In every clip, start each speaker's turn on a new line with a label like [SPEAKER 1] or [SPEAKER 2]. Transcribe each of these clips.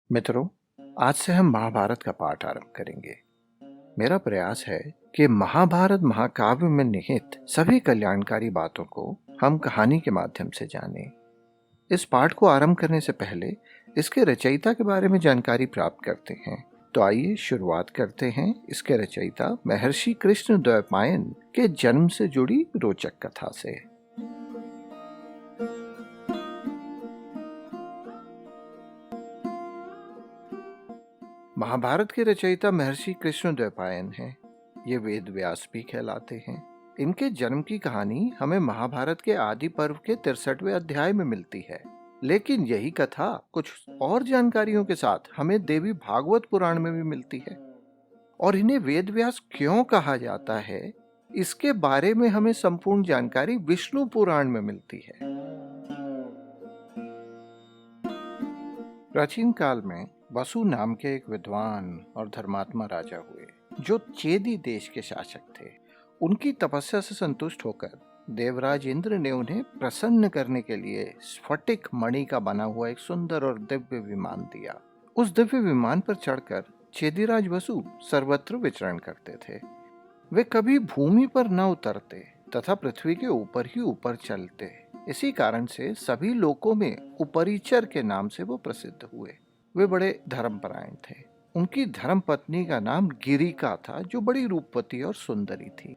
[SPEAKER 1] मित्रों, आज से हम महाभारत का पाठ आरंभ करेंगे। मेरा प्रयास है कि महाभारत महाकाव्य में निहित सभी कल्याणकारी बातों को हम कहानी के माध्यम से जानें। इस पाठ को आरंभ करने से पहले इसके रचयिता के बारे में जानकारी प्राप्त करते हैं। तो आइए शुरुआत करते हैं इसके रचयिता महर्षि कृष्ण द्वैपायन के जन्म से जुड़ी रोचक कथा से। महाभारत के रचयिता महर्षि कृष्ण द्वैपायन हैं। ये वेद व्यास भी कहलाते हैं। इनके जन्म की कहानी हमें महाभारत के आदि पर्व के 63वें अध्याय में मिलती है, लेकिन यही कथा कुछ और जानकारियों के साथ हमें देवी भागवत पुराण में भी मिलती है। और इन्हें वेद व्यास क्यों कहा जाता है, इसके बारे में हमें संपूर्ण जानकारी विष्णु पुराण में मिलती है। प्राचीन काल में वसु नाम के एक विद्वान और धर्मात्मा राजा हुए, जो चेदी देश के शासक थे। उनकी तपस्या से संतुष्ट होकर देवराज इंद्र ने उन्हें प्रसन्न करने के लिए स्फटिक मणि का बना हुआ एक सुंदर और दिव्य विमान दिया। उस दिव्य विमान पर चढ़कर चेदीराज वसु सर्वत्र विचरण करते थे। वे कभी भूमि पर न उतरते तथा पृथ्वी के ऊपर ही ऊपर चलते। इसी कारण से सभी लोकों में उपरिचर के नाम से वो प्रसिद्ध हुए। वे बड़े धर्मपरायण थे। उनकी धर्म पत्नी का नाम गिरिका था, जो बड़ी रूपवती और सुंदरी थी।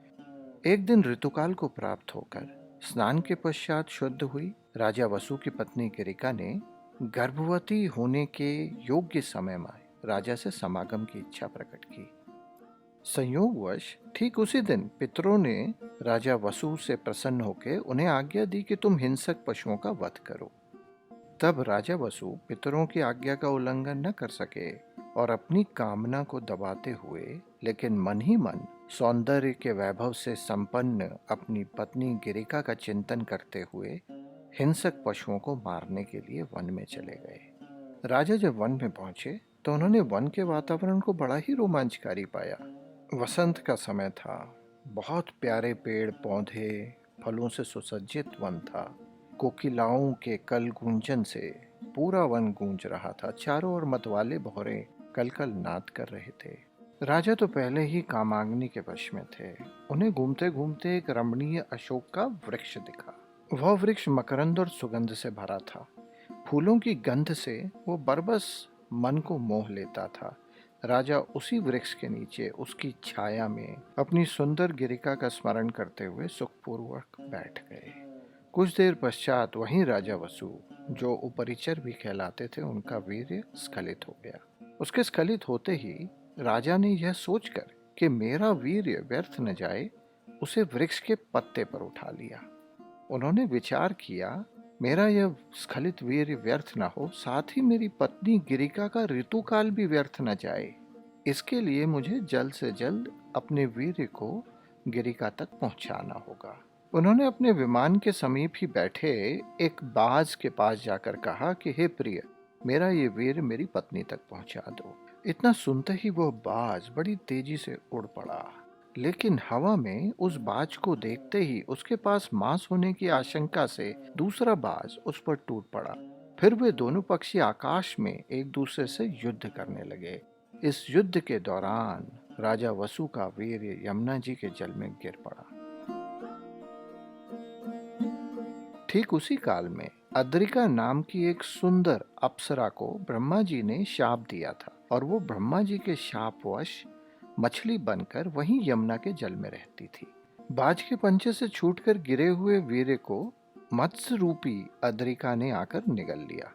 [SPEAKER 1] एक दिन ऋतुकाल को प्राप्त होकर स्नान के पश्चात शुद्ध हुई राजा वसु की पत्नी गिरिका ने गर्भवती होने के योग्य समय में राजा से समागम की इच्छा प्रकट की। संयोगवश ठीक उसी दिन पितरों ने राजा वसु से प्रसन्न होकर उन्हें आज्ञा दी कि तुम हिंसक पशुओं का वध करो। तब राजा वसु पितरों की आज्ञा का उल्लंघन न कर सके और अपनी कामना को दबाते हुए, लेकिन मन ही मन सौंदर्य के वैभव से संपन्न अपनी पत्नी गिरिका का चिंतन करते हुए हिंसक पशुओं को मारने के लिए वन में चले गए। राजा जब वन में पहुंचे तो उन्होंने वन के वातावरण को बड़ा ही रोमांचकारी पाया। वसंत का समय था। बहुत प्यारे पेड़ पौधे फलों से सुसज्जित वन था। कोकिलाओं के कल गूंजन से पूरा वन गूंज रहा था। चारों ओर मतवाले भौरे कलकल नाद कर रहे थे। राजा तो पहले ही कामाग्नि के वश में थे। उन्हें घूमते घूमते एक रमणीय अशोक का वृक्ष दिखा। वह वृक्ष मकरंद और सुगंध से भरा था। फूलों की गंध से वो बरबस मन को मोह लेता था। राजा उसी वृक्ष के नीचे उसकी छाया में अपनी सुंदर गिरिका का स्मरण करते हुए सुखपूर्वक बैठ गए। कुछ देर पश्चात वहीं राजा वसु, जो उपरिचर भी कहलाते थे, उनका वीर्य स्खलित हो गया। उसके स्खलित होते ही राजा ने यह सोचकर कि मेरा वीर्य व्यर्थ न जाए, उसे वृक्ष के पत्ते पर उठा लिया। उन्होंने विचार किया, मेरा यह स्खलित वीर्य व्यर्थ न हो, साथ ही मेरी पत्नी गिरिका का ऋतुकाल भी व्यर्थ न जाए। इसके लिए मुझे जल्द से जल्द अपने वीर्य को गिरिका तक पहुंचाना होगा। उन्होंने अपने विमान के समीप ही बैठे एक बाज के पास जाकर कहा कि हे प्रिय, मेरा ये वीर्य मेरी पत्नी तक पहुंचा दो। इतना सुनते ही वह बाज बड़ी तेजी से उड़ पड़ा, लेकिन हवा में उस बाज को देखते ही उसके पास मांस होने की आशंका से दूसरा बाज उस पर टूट पड़ा। फिर वे दोनों पक्षी आकाश में एक दूसरे से युद्ध करने लगे। इस युद्ध के दौरान राजा वसु का वीर्य यमुना जी के जल में गिर पड़ा। ठीक उसी काल में अद्रिका नाम की एक सुंदर अप्सरा को ब्रह्मा जी ने शाप दिया था, और वो ब्रह्मा जी के शापवश मछली बनकर वहीं यमुना के जल में रहती थी। बाज के पंजे से छूटकर गिरे हुए वीर्य को मत्स्य रूपी अद्रिका ने आकर निगल लिया।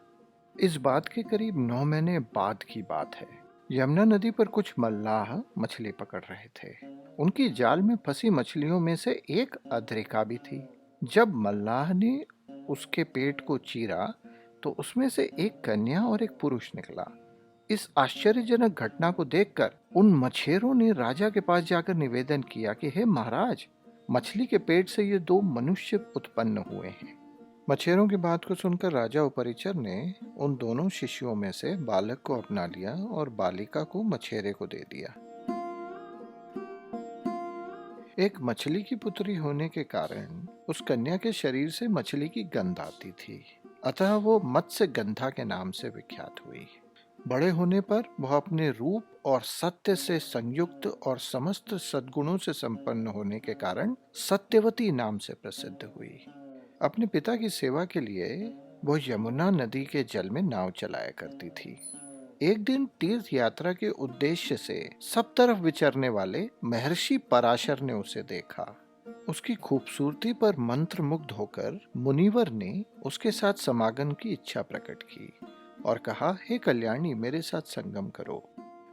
[SPEAKER 1] इस बात के करीब 9 महीने बाद की बात है। यमुना नदी पर कुछ मल्लाह मछली पकड़ रहे थे। उनकी जाल में फंसी मछलियों में से एक अद्रिका भी थी। जब मल्लाह ने उसके पेट को चीरा तो उसमें से एक कन्या और एक पुरुष निकला। इस आश्चर्यजनक घटना को देखकर उन मछेरों ने राजा के पास जाकर निवेदन किया कि हे महाराज, मछली के पेट से ये 2 मनुष्य उत्पन्न हुए हैं। मछेरों की बात को सुनकर राजा उपरिचर ने उन दोनों शिष्यों में से बालक को अपना लिया और बालिका को मछेरे को दे दिया। एक मछली की पुत्री होने के कारण उस कन्या के शरीर से मछली की गंध आती थी, अतः वो मत्स्य गंधा के नाम से विख्यात हुई। बड़े होने पर वह अपने रूप और सत्य से संयुक्त और समस्त सद्गुणों से संपन्न होने के कारण सत्यवती नाम से प्रसिद्ध हुई। अपने पिता की सेवा के लिए वह यमुना नदी के जल में नाव चलाया करती थी। एक दिन तीर्थ यात्रा के उद्देश्य से सब तरफ विचरने वाले महर्षि पराशर ने उसे देखा। उसकी खूबसूरती पर मंत्रमुग्ध होकर मुनिवर ने उसके साथ समागम की इच्छा प्रकट की और कहा, हे कल्याणी, मेरे साथ संगम करो।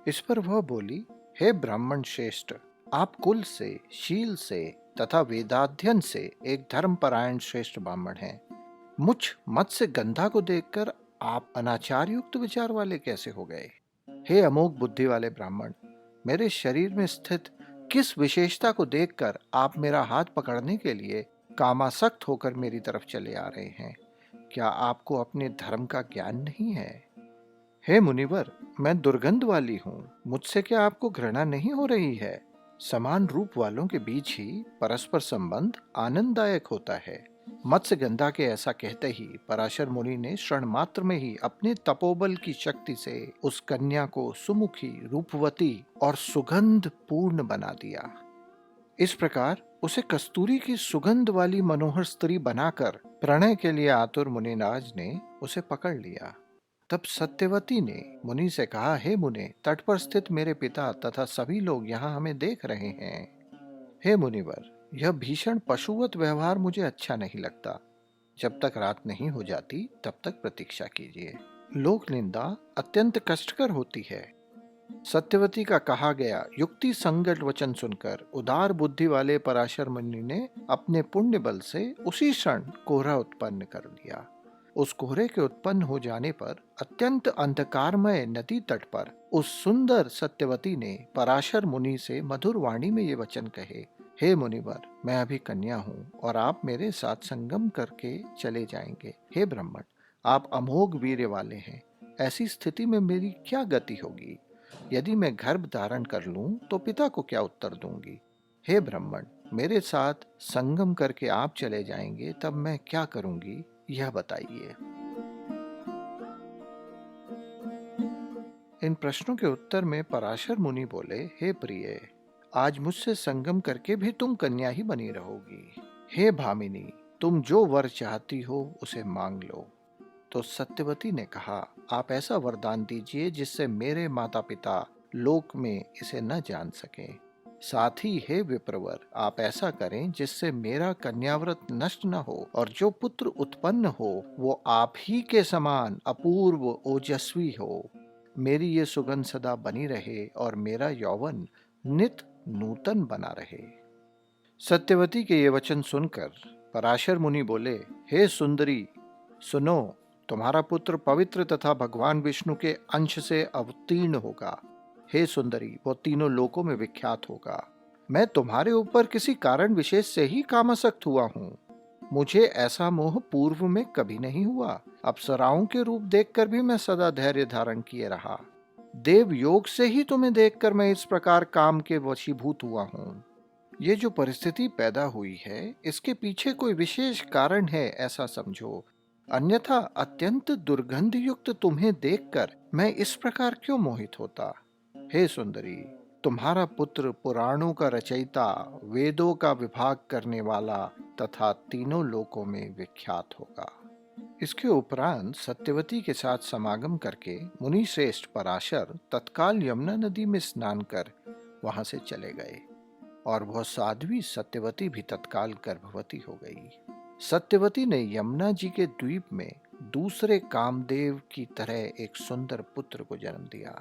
[SPEAKER 1] इस पर वह बोली, हे ब्राह्मण श्रेष्ठ, आप कुल से, शील से तथा वेदाध्ययन से एक धर्मपरायण श्रेष्ठ ब्राह्मण हैं। मुझ मत्स्य गंधा को देखकर आप अनाचार युक्त विचार वाले कैसे हो गए? हे अमोघ बुद्धि वाले ब्राह्मण, मेरे शरीर में स्थित किस विशेषता को देखकर आप मेरा हाथ पकड़ने के लिए कामासक्त होकर मेरी तरफ चले आ रहे हैं? क्या आपको अपने धर्म का ज्ञान नहीं है? हे मुनिवर, मैं दुर्गंध वाली हूँ, मुझसे क्या आपको घृणा नहीं हो रही है? समान रूप वालों के बीच ही परस्पर संबंध आनंददायक होता है। मत्स्यगंधा के ऐसा कहते ही पराशर मुनि ने क्षण मात्र में ही अपने तपोबल की शक्ति से उस कन्या को सुमुखी, रूपवती और सुगंध पूर्ण बना दिया। इस प्रकार उसे कस्तूरी की सुगंध वाली मनोहर स्त्री बनाकर प्रणय के लिए आतुर मुनिराज ने उसे पकड़ लिया। तब सत्यवती ने मुनि से कहा, हे मुने, तट पर स्थित मेरे पिता तथा सभी लोग यहाँ हमें देख रहे हैं। हे मुनिवर, यह भीषण पशुवत व्यवहार मुझे अच्छा नहीं लगता। जब तक रात नहीं हो जाती तब तक प्रतीक्षा कीजिए। लोक निंदा अत्यंत कष्टकर होती है। सत्यवती का कहा गया युक्ति संगत वचन सुनकर उदार बुद्धि वाले पराशर मुनि ने अपने पुण्य बल से उसी क्षण कोहरा उत्पन्न कर दिया। उस कोहरे के उत्पन्न हो जाने पर अत्यंत अंधकारमय नदी तट पर उस सुंदर सत्यवती ने पराशर मुनि से मधुर वाणी में ये वचन कहे, हे मुनिवर, मैं अभी कन्या हूँ और आप मेरे साथ संगम करके चले जाएंगे। हे ब्राह्मण, आप अमोघ वीर्य वाले हैं। ऐसी स्थिति में मेरी क्या गति होगी? यदि मैं गर्भ धारण कर लूं तो पिता को क्या उत्तर दूंगी? हे ब्राह्मण, मेरे साथ संगम करके आप चले जाएंगे, तब मैं क्या करूंगी, यह बताइए। इन प्रश्नों के उत्तर में पराशर मुनि बोले, हे प्रिय, आज मुझसे संगम करके भी तुम कन्या ही बनी रहोगी। हे भामिनी, तुम जो वर चाहती हो उसे मांग लो। तो सत्यवती ने कहा, आप ऐसा वरदान दीजिए जिससे मेरे माता पिता लोक में इसे न जान सकें। साथ ही हे विप्रवर, आप ऐसा करें जिससे मेरा कन्याव्रत नष्ट न हो और जो पुत्र उत्पन्न हो वो आप ही के समान अपूर्व ओजस्वी हो। मेरी ये सुगंध सदा बनी रहे और मेरा यौवन नित नूतन बना रहे। सत्यवती के ये वचन सुनकर पराशर मुनि बोले, हे सुंदरी, सुनो, तुम्हारा पुत्र पवित्र तथा भगवान विष्णु के अंश से अवतीर्ण होगा। हे सुंदरी, वो तीनों लोकों में विख्यात होगा। मैं तुम्हारे ऊपर किसी कारण विशेष से ही कामासक्त हुआ हूँ। मुझे ऐसा मोह पूर्व में कभी नहीं हुआ। अप्सराओं के रूप देखकर भी मैं सदा धैर्य धारण किए रहा। देव योग से ही तुम्हें देखकर मैं इस प्रकार काम के वशीभूत हुआ हूँ। ये जो परिस्थिति पैदा हुई है, इसके पीछे कोई विशेष कारण है ऐसा समझो, अन्यथा अत्यंत दुर्गंध युक्त तुम्हें देखकर मैं इस प्रकार क्यों मोहित होता। हे सुंदरी, तुम्हारा पुत्र पुराणों का रचयिता, वेदों का विभाग करने वाला तथा तीनों लोकों में विख्यात होगा। इसके उपरांत सत्यवती के साथ समागम करके मुनि श्रेष्ठ पराशर तत्काल यमुना नदी में स्नान कर वहां से चले गए और वह साध्वी सत्यवती भी तत्काल गर्भवती हो गई। सत्यवती ने यमुना जी के द्वीप में दूसरे कामदेव की तरह एक सुंदर पुत्र को जन्म दिया।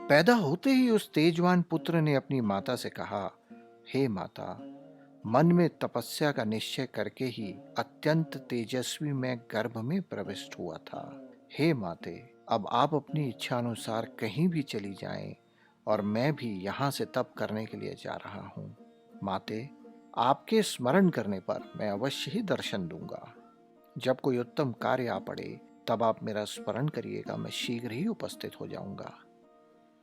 [SPEAKER 1] पैदा होते ही उस तेजवान पुत्र ने अपनी माता से कहा, हे माता, मन में तपस्या का निश्चय करके ही अत्यंत तेजस्वी मैं गर्भ में प्रविष्ट हुआ था। हे माते, अब आप अपनी इच्छा अनुसार कहीं भी चली जाएं और मैं भी यहाँ से तप करने के लिए जा रहा हूँ। माते, आपके स्मरण करने पर मैं अवश्य ही दर्शन दूंगा। जब कोई उत्तम कार्य आ पड़े तब आप मेरा स्मरण करिएगा, मैं शीघ्र ही उपस्थित हो जाऊंगा।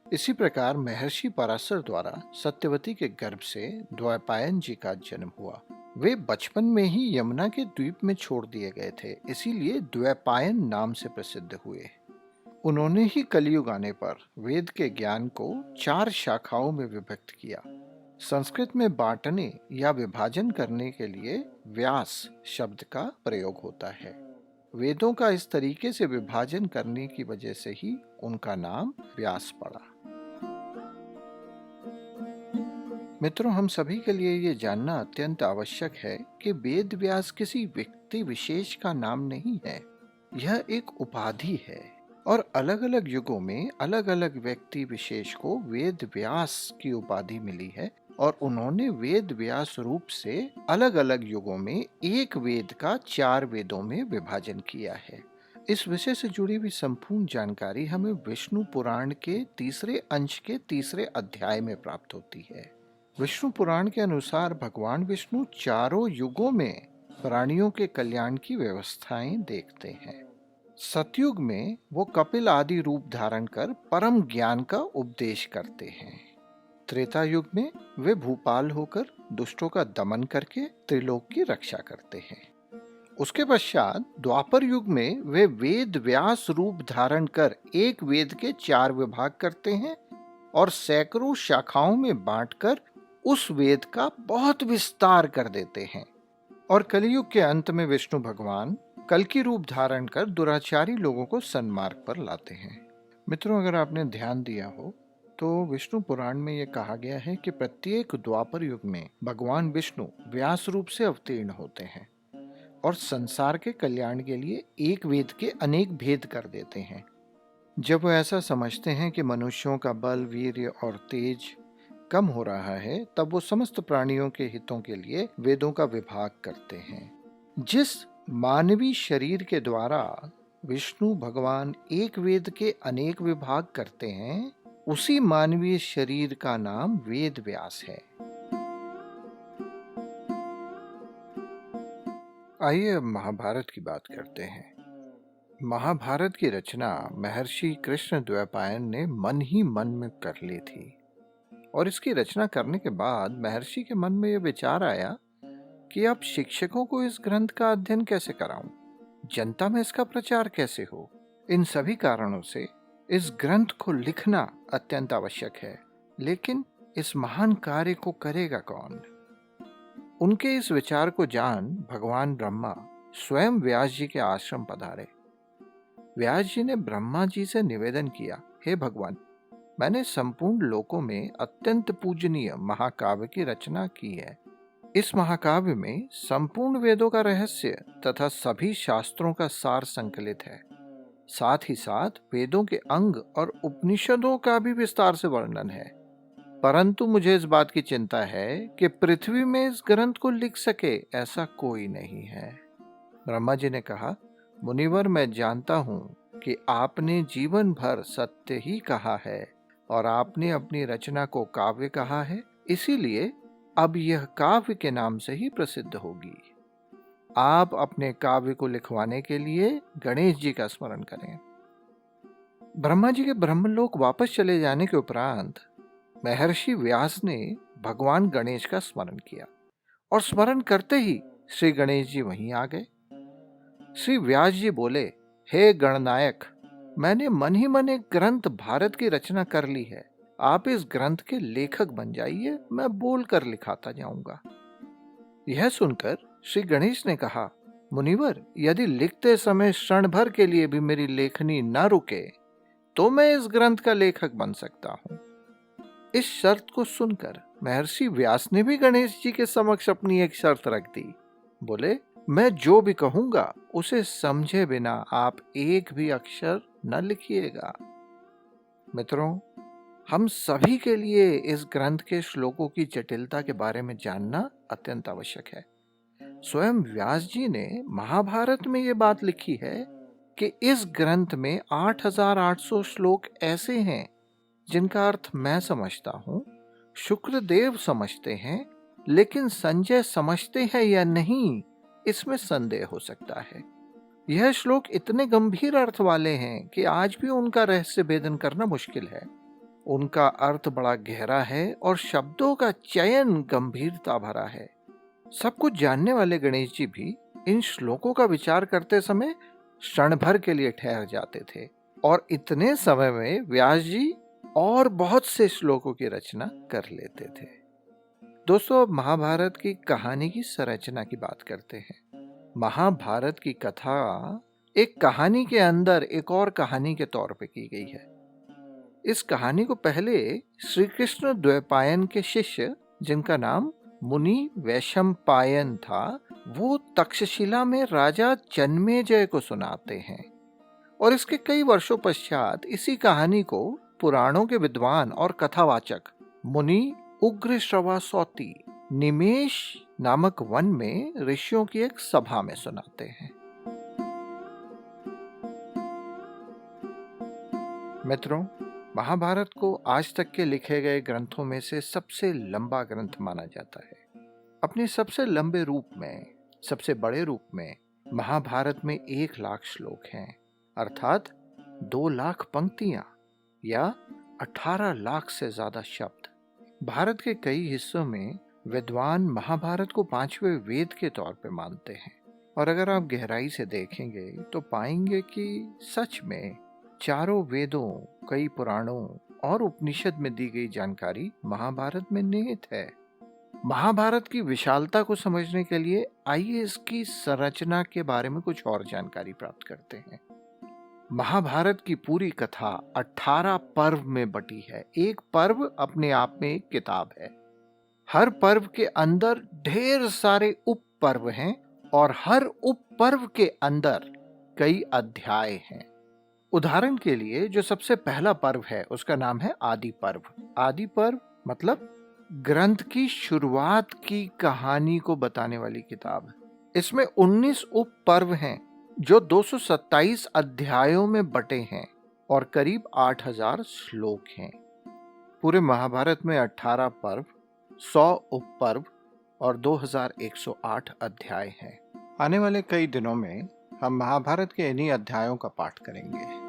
[SPEAKER 1] इसी प्रकार महर्षि पराशर द्वारा सत्यवती के गर्भ से द्वैपायन जी का जन्म हुआ। वे बचपन में ही यमुना के द्वीप में छोड़ दिए गए थे, इसीलिए द्वैपायन नाम से प्रसिद्ध हुए। उन्होंने ही कलयुग आने पर वेद के ज्ञान को 4 शाखाओं में विभक्त किया। संस्कृत में बांटने या विभाजन करने के लिए व्यास शब्द का प्रयोग होता है। वेदों का इस तरीके से विभाजन करने की वजह से ही उनका नाम व्यास पड़ा। मित्रों, हम सभी के लिए ये जानना अत्यंत आवश्यक है कि वेद व्यास किसी व्यक्ति विशेष का नाम नहीं है, यह एक उपाधि है और अलग अलग युगों में अलग अलग व्यक्ति विशेष को वेद व्यास की उपाधि मिली है और उन्होंने वेद व्यास रूप से अलग अलग युगों में एक वेद का 4 वेदों में विभाजन किया है। इस विषय से जुड़ी हुई संपूर्ण जानकारी हमें विष्णु पुराण के 3 अंश के 3 अध्याय में प्राप्त होती है। विष्णु पुराण के अनुसार भगवान विष्णु चारों युगों में प्राणियों के कल्याण की व्यवस्थाएं देखते हैं। सतयुग में वो कपिल आदि रूप धारण कर परम ज्ञान का उपदेश करते हैं। त्रेता युग में वे भूपाल होकर दुष्टों का दमन करके त्रिलोक की रक्षा करते हैं। उसके पश्चात द्वापर युग में वे वेद व्यास रूप धारण कर एक वेद के 4 विभाग करते हैं और सैकड़ों शाखाओं में बांटकर उस वेद का बहुत विस्तार कर देते हैं। और कलयुग के अंत में विष्णु भगवान कल की रूप धारण कर दुराचारी लोगों को सन्मार्ग पर लाते हैं। मित्रों, अगर आपने ध्यान दिया हो तो विष्णु पुराण में यह कहा गया है कि प्रत्येक द्वापर युग में भगवान विष्णु व्यास रूप से अवतीर्ण होते हैं और संसार के कल्याण के लिए एक वेद के अनेक भेद कर देते हैं। जब वो ऐसा समझते हैं कि मनुष्यों का बल, वीर्य और तेज कम हो रहा है, तब वो समस्त प्राणियों के हितों के लिए वेदों का विभाग करते हैं। जिस मानवीय शरीर के द्वारा विष्णु भगवान एक वेद के अनेक विभाग करते हैं, उसी मानवीय शरीर का नाम वेद व्यास है। आइए अब महाभारत की बात करते हैं। महाभारत की रचना महर्षि कृष्ण द्वैपायन ने मन ही मन में कर ली थी और इसकी रचना करने के बाद महर्षि के मन में यह विचार आया कि अब शिक्षकों को इस ग्रंथ का अध्ययन कैसे कराऊं, जनता में इसका प्रचार कैसे हो। इन सभी कारणों से इस ग्रंथ को लिखना अत्यंत आवश्यक है, लेकिन इस महान कार्य को करेगा कौन? उनके इस विचार को जान भगवान ब्रह्मा स्वयं व्यास जी के आश्रम पधारे। व्यास जी ने ब्रह्मा जी से निवेदन किया, हे भगवान, मैंने संपूर्ण लोकों में अत्यंत पूजनीय महाकाव्य की रचना की है। इस महाकाव्य में संपूर्ण वेदों का रहस्य तथा सभी शास्त्रों का सार संकलित है। साथ ही साथ वेदों के अंग और उपनिषदों का भी विस्तार से वर्णन है। परंतु मुझे इस बात की चिंता है कि पृथ्वी में इस ग्रंथ को लिख सके ऐसा कोई नहीं है। ब्रह्मा जी ने कहा, मुनिवर, मैं जानता हूँ कि आपने जीवन भर सत्य ही कहा है और आपने अपनी रचना को काव्य कहा है, इसीलिए अब यह काव्य के नाम से ही प्रसिद्ध होगी। आप अपने काव्य को लिखवाने के लिए गणेश जी का स्मरण करें। ब्रह्मा जी के ब्रह्मलोक वापस चले जाने के उपरांत महर्षि व्यास ने भगवान गणेश का स्मरण किया और स्मरण करते ही श्री गणेश जी वहीं आ गए। श्री व्यास जी बोले, हे गणनायक, मैंने मन ही मन एक ग्रंथ भारत की रचना कर ली है। आप इस ग्रंथ के लेखक बन जाइए, मैं बोल कर लिखाता जाऊंगा। यह सुनकर श्री गणेश ने कहा, मुनिवर, यदि लिखते समय क्षण भर के लिए भी मेरी लेखनी न रुके तो मैं इस ग्रंथ का लेखक बन सकता हूँ। इस शर्त को सुनकर महर्षि व्यास ने भी गणेश जी के समक्ष अपनी एक शर्त रख दी। बोले, मैं जो भी कहूंगा उसे समझे बिना आप एक भी अक्षर न लिखिएगा। मित्रों, हम सभी के लिए इस ग्रंथ के श्लोकों की जटिलता के बारे में जानना अत्यंत आवश्यक है। स्वयं व्यास जी ने महाभारत में ये बात लिखी है कि इस ग्रंथ में 8800 श्लोक ऐसे हैं जिनका अर्थ मैं समझता हूँ, शुक्रदेव समझते हैं, लेकिन संजय समझते हैं या नहीं, इसमें संदेह हो सकता है। यह श्लोक इतने गंभीर अर्थ वाले हैं कि आज भी उनका रहस्य भेदन करना मुश्किल है। उनका अर्थ बड़ा गहरा है और शब्दों का चयन गंभीरता भरा है। सब कुछ जानने वाले गणेश जी भी इन श्लोकों का विचार करते समय क्षण भर के लिए ठहर जाते थे और इतने समय में व्यास जी और बहुत से श्लोकों की रचना कर लेते थे। दोस्तों, अब महाभारत की कहानी की संरचना की बात करते हैं। महाभारत की कथा एक कहानी के अंदर एक और कहानी के तौर पे की गई है। इस कहानी को पहले श्री कृष्ण द्वैपायन के शिष्य, जिनका नाम मुनि वैशंपायन था, वो तक्षशिला में राजा जन्मेजय को सुनाते हैं और इसके कई वर्षों पश्चात इसी कहानी को पुराणों के विद्वान और कथावाचक मुनि उग्र श्रवासौती निमेष नामक वन में ऋषियों की एक सभा में सुनाते हैं। मित्रों, महाभारत को आज तक के लिखे गए ग्रंथों में से सबसे लंबा ग्रंथ माना जाता है। अपने सबसे लंबे रूप में, सबसे बड़े रूप में महाभारत में 1,00,000 श्लोक हैं, अर्थात 2,00,000 पंक्तियां या 18 लाख से ज्यादा शब्द। भारत के कई हिस्सों में विद्वान महाभारत को 5वें वेद के तौर पर मानते हैं और अगर आप गहराई से देखेंगे तो पाएंगे कि सच में चारों वेदों, कई पुराणों और उपनिषद में दी गई जानकारी महाभारत में निहित है। महाभारत की विशालता को समझने के लिए आइए इसकी संरचना के बारे में कुछ और जानकारी प्राप्त करते हैं। महाभारत की पूरी कथा 18 पर्व में बटी है। एक पर्व अपने आप में एक किताब है। हर पर्व के अंदर ढेर सारे उप पर्व हैं और हर उप पर्व के अंदर कई अध्याय हैं। उदाहरण के लिए जो सबसे पहला पर्व है उसका नाम है आदि पर्व। आदि पर्व मतलब ग्रंथ की शुरुआत की कहानी को बताने वाली किताब। इसमें 19 उप पर्व हैं जो 227 अध्यायों में बटे हैं और करीब 8,000 श्लोक हैं। पूरे महाभारत में 18 पर्व, 100 उप पर्व और 2,108 अध्याय हैं। आने वाले कई दिनों में हम महाभारत के इन्हीं अध्यायों का पाठ करेंगे।